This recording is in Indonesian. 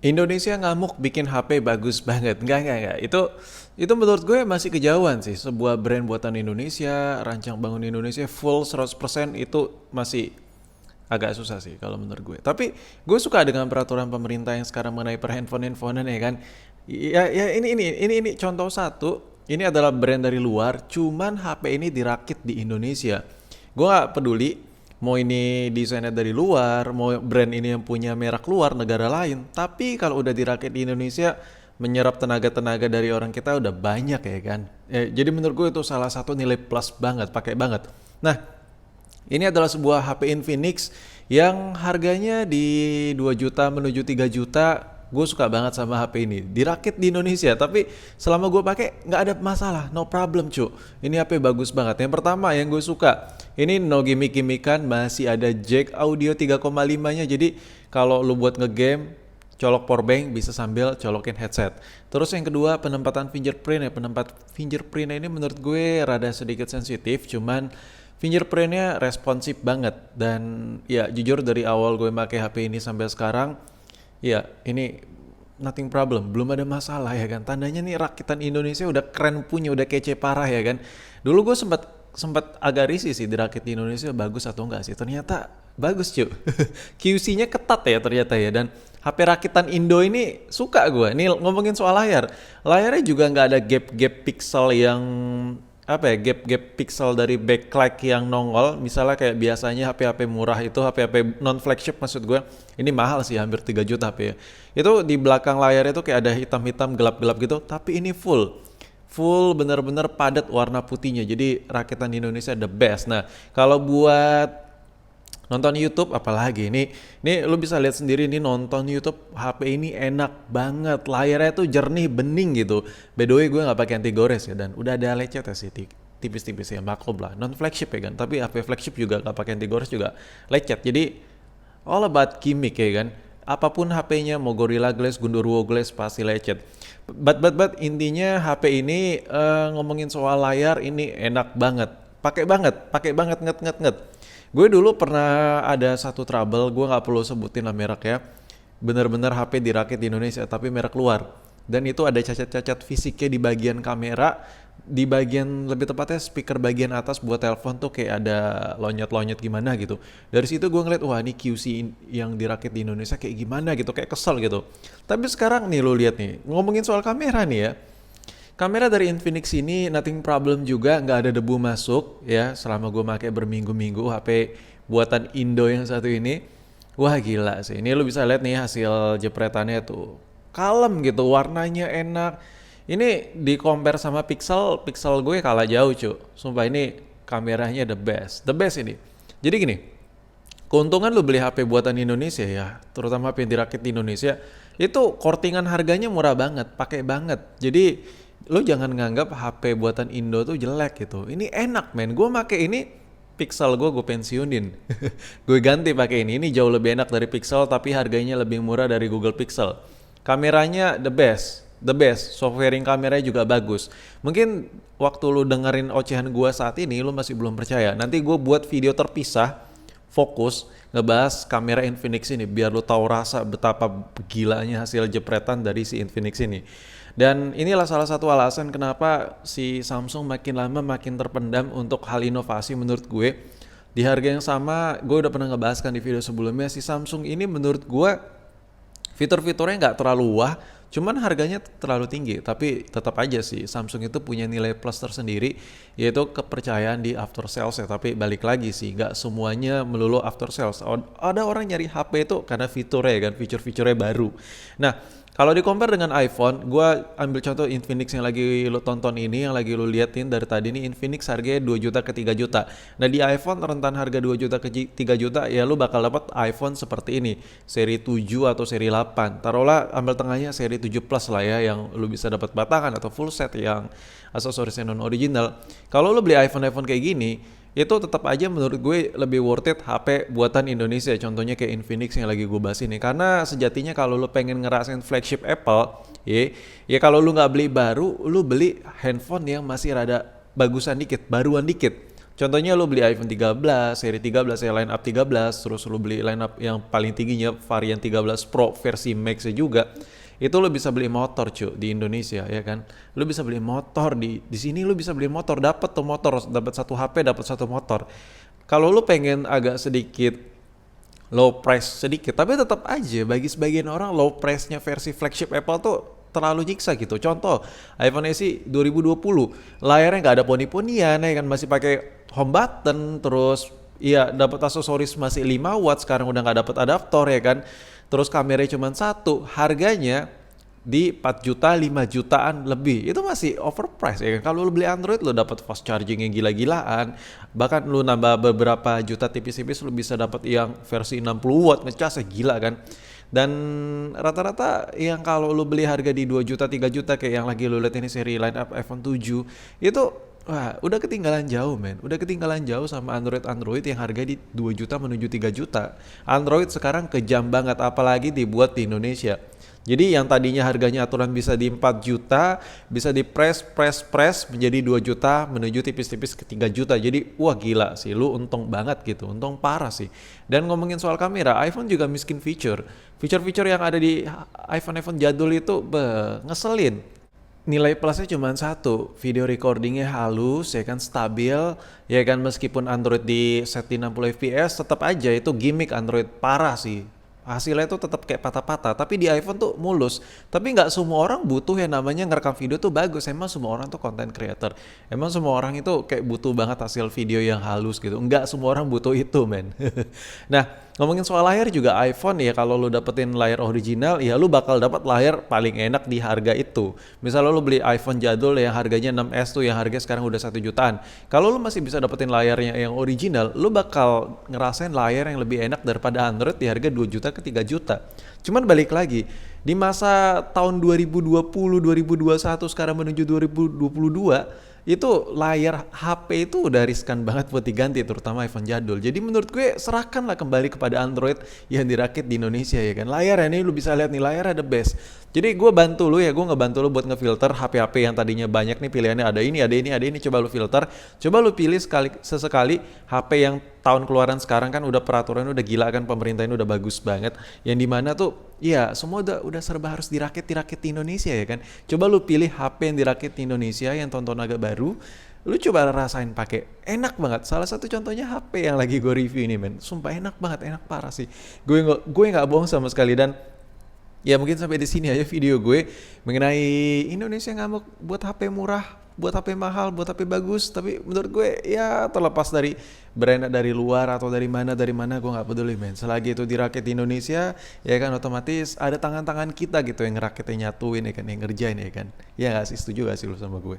Indonesia ngamuk bikin HP bagus banget. Enggak. Itu menurut gue masih kejauhan sih. Sebuah brand buatan Indonesia, rancang bangun Indonesia full 100% itu masih agak susah sih kalau menurut gue. Tapi gue suka dengan peraturan pemerintah yang sekarang mengenai per handphonean ya kan. Ya ini contoh satu. Ini adalah brand dari luar, cuman HP ini dirakit di Indonesia. Gue gak peduli mau ini desainnya dari luar, mau brand ini yang punya merek luar negara lain. Tapi kalau udah dirakit di Indonesia, menyerap tenaga-tenaga dari orang kita udah banyak ya kan. Jadi menurut gue itu salah satu nilai plus banget, pakai banget. Nah, ini adalah sebuah HP Infinix yang harganya di 2 juta menuju 3 juta. Gue suka banget sama HP ini. Dirakit di Indonesia, tapi selama gue pakai nggak ada masalah, no problem cu. Ini HP bagus banget. Yang pertama yang gue suka, ini no gimmick-gimmickan, masih ada jack audio 3,5 nya. Jadi kalau lu buat ngegame, colok powerbank bisa sambil colokin headset. Terus yang kedua penempatan fingerprint ya. Penempat fingerprint ini menurut gue rada sedikit sensitif, cuman fingerprintnya responsif banget. Dan ya jujur dari awal gue pakai HP ini sampai sekarang, ya ini nothing problem, belum ada masalah ya kan. Tandanya nih rakitan Indonesia udah keren punya, udah kece parah ya kan. Dulu gue sempat sempat agak risih sih dirakit di Indonesia bagus atau enggak sih. Ternyata bagus cuy. QC-nya ketat ya ternyata ya. Dan HP rakitan Indo ini suka gue. Ini ngomongin soal layar. Layarnya juga nggak ada gap-gap pixel yang apa ya, gap-gap pixel dari backlight yang nongol. Misalnya kayak biasanya HP-HP murah itu, HP-HP non flagship maksud gue, ini mahal sih, hampir 3 juta HP ya. Itu di belakang layar itu kayak ada hitam-hitam gelap-gelap gitu, tapi ini full bener-bener padat warna putihnya. Jadi rakitan di Indonesia the best. Nah, kalau buat nonton YouTube apalagi ini lu bisa lihat sendiri nih, nonton YouTube HP ini enak banget, layarnya tuh jernih bening gitu. By the way gue nggak pakai anti gores ya, dan udah ada lecet ya sih tipis-tipis ya, maklum lah non flagship ya kan, tapi HP flagship juga nggak pakai anti gores juga lecet. Jadi all about gimmick ya kan, apapun HP-nya mau Gorilla Glass, Gundurwo Glass pasti lecet. But intinya HP ini ngomongin soal layar ini enak banget, pakai banget nget. Gue dulu pernah ada satu trouble, gue nggak perlu sebutin lah merek ya. Bener-bener HP dirakit di Indonesia tapi merek luar. Dan itu ada cacat-cacat fisiknya di bagian kamera, di bagian lebih tepatnya speaker bagian atas buat telepon tuh kayak ada lonyot-lonyot gimana gitu. Dari situ gue ngeliat, wah ini QC yang dirakit di Indonesia kayak gimana gitu, kayak kesel gitu. Tapi sekarang nih lo lihat nih, ngomongin soal kamera nih ya. Kamera dari Infinix ini nothing problem juga, nggak ada debu masuk ya selama gue pakai berminggu-minggu HP buatan Indo yang satu ini. Wah gila sih, ini lu bisa lihat nih hasil jepretannya tuh kalem gitu, warnanya enak. Ini di compare sama pixel gue kalah jauh cu. Sumpah ini kameranya the best ini. Jadi gini, keuntungan lu beli HP buatan Indonesia ya, terutama HP yang dirakit di Indonesia, itu kortingan harganya murah banget, pakai banget. Jadi lo jangan nganggap HP buatan Indo tuh jelek gitu. Ini enak men. Gue pakai ini, Pixel gue pensiunin. Gue ganti pakai ini. Ini jauh lebih enak dari Pixel tapi harganya lebih murah dari Google Pixel. Kameranya the best. Softwaring kameranya juga bagus. Mungkin waktu lu dengerin ocehan gue saat ini lu masih belum percaya. Nanti gue buat video terpisah fokus ngebahas kamera Infinix ini biar lu tahu rasa betapa gilanya hasil jepretan dari si Infinix ini. Dan inilah salah satu alasan kenapa si Samsung makin lama makin terpendam untuk hal inovasi menurut gue. Di harga yang sama, gue udah pernah ngebahaskan di video sebelumnya, si Samsung ini menurut gue fitur-fiturnya nggak terlalu wah, cuman harganya terlalu tinggi. Tapi tetap aja sih Samsung itu punya nilai plus tersendiri, yaitu kepercayaan di after sales ya. Tapi balik lagi sih, nggak semuanya melulu after sales. Ada orang nyari HP itu karena fiturnya ya kan, fitur-fiturnya baru. Nah, kalau di compare dengan iPhone, gue ambil contoh Infinix yang lagi lo tonton ini, yang lagi lo liatin dari tadi nih, Infinix harganya 2 juta ke 3 juta. Nah di iPhone rentan harga 2 juta ke 3 juta, ya lo bakal dapat iPhone seperti ini, seri 7 atau seri 8. Taruhlah ambil tengahnya seri 7 Plus lah ya, yang lo bisa dapat batangan atau full set yang aksesorisnya non original. Kalau lo beli iPhone kayak gini, itu tetap aja menurut gue lebih worth it HP buatan Indonesia, contohnya kayak Infinix yang lagi gue bahas ini. Karena sejatinya kalau lu pengen ngerasain flagship Apple ya kalau lu nggak beli baru, lu beli handphone yang masih rada baruan dikit. Contohnya lu beli iPhone 13, seri 13 ya, line up 13, terus lu beli line up yang paling tingginya varian 13 Pro versi Max juga. Itu lu bisa beli motor cuy di Indonesia ya kan. Lu bisa beli motor di sini, lu bisa beli motor, dapat tuh motor, dapat satu HP, dapat satu motor. Kalau lu pengen agak sedikit low price sedikit, tapi tetap aja bagi sebagian orang low price-nya versi flagship Apple tuh terlalu nyiksa gitu. Contoh, iPhone SE 2020, layarnya nggak ada poni-ponian ya kan, masih pakai home button, terus iya dapat aksesoris masih 5 watt, sekarang udah nggak dapat adaptor ya kan. Terus kameranya cuma satu, harganya di 4 juta, 5 jutaan lebih. Itu masih overpriced ya kan. Kalau lu beli Android lu dapat fast charging yang gila-gilaan. Bahkan lu nambah beberapa juta tipis-tipis lu bisa dapat yang versi 60 watt ngecas ya, gila kan. Dan rata-rata yang kalau lu beli harga di 2 juta, 3 juta kayak yang lagi lu lihat ini seri line up iPhone 7 itu wah, udah ketinggalan jauh men. Udah ketinggalan jauh sama Android yang harga di 2 juta menuju 3 juta. Android sekarang kejam banget apalagi dibuat di Indonesia. Jadi yang tadinya harganya aturan bisa di 4 juta, bisa di press menjadi 2 juta menuju tipis-tipis ke 3 juta. Jadi wah gila sih, lu untung banget gitu, untung parah sih. Dan ngomongin soal kamera, iPhone juga miskin feature. Fitur-fitur yang ada di iPhone jadul itu ngeselin. Nilai plusnya cuma satu, video recordingnya halus, ya kan stabil, ya kan meskipun Android di set di 60 fps, tetap aja itu gimmick Android parah sih. Hasilnya tuh tetap kayak patah-patah, tapi di iPhone tuh mulus. Tapi nggak semua orang butuh yang namanya ngerekam video tuh bagus. Emang semua orang tuh content creator. Emang semua orang itu kayak butuh banget hasil video yang halus gitu. Nggak semua orang butuh itu, men. Nah, ngomongin soal layar juga iPhone ya, kalau lu dapetin layar original ya lu bakal dapat layar paling enak di harga itu. Misalnya lu beli iPhone jadul yang harganya 6s tuh yang harganya sekarang udah 1 jutaan. Kalau lu masih bisa dapetin layarnya yang original, lu bakal ngerasain layar yang lebih enak daripada Android di harga 2 juta ke 3 juta. Cuman balik lagi, di masa tahun 2020, 2021 sekarang menuju 2022, itu layar HP itu udah riskan banget buat diganti, terutama iPhone jadul. Jadi menurut gue serahkanlah kembali kepada Android yang dirakit di Indonesia ya kan. Layar ini lu bisa lihat nih, layar ada best. Jadi gue bantu lu ya, gue ngebantu lu buat ngefilter HP-HP yang tadinya banyak nih pilihannya, ada ini, ada ini, ada ini, coba lu filter. Coba lu pilih sesekali HP yang tahun keluaran sekarang kan udah peraturan udah gila kan, pemerintah ini udah bagus banget. Yang dimana tuh ya semua udah serba harus dirakit di Indonesia ya kan. Coba lu pilih HP yang dirakit di Indonesia yang tonton agak baru, lu coba rasain pakai, enak banget. Salah satu contohnya HP yang lagi gue review ini men, sumpah enak banget, enak parah sih. Gue nggak bohong sama sekali. Dan ya mungkin sampai di sini aja video gue mengenai Indonesia ngamuk buat HP murah, buat HP mahal, buat HP bagus. Tapi menurut gue ya terlepas dari brand dari luar atau dari mana gue nggak peduli men. Selagi itu dirakit di Indonesia ya kan, otomatis ada tangan-tangan kita gitu yang ngerakitnya, nyatuin ya kan, yang ngerjain ya kan. Ya nggak sih, setuju gak sih lu sama gue?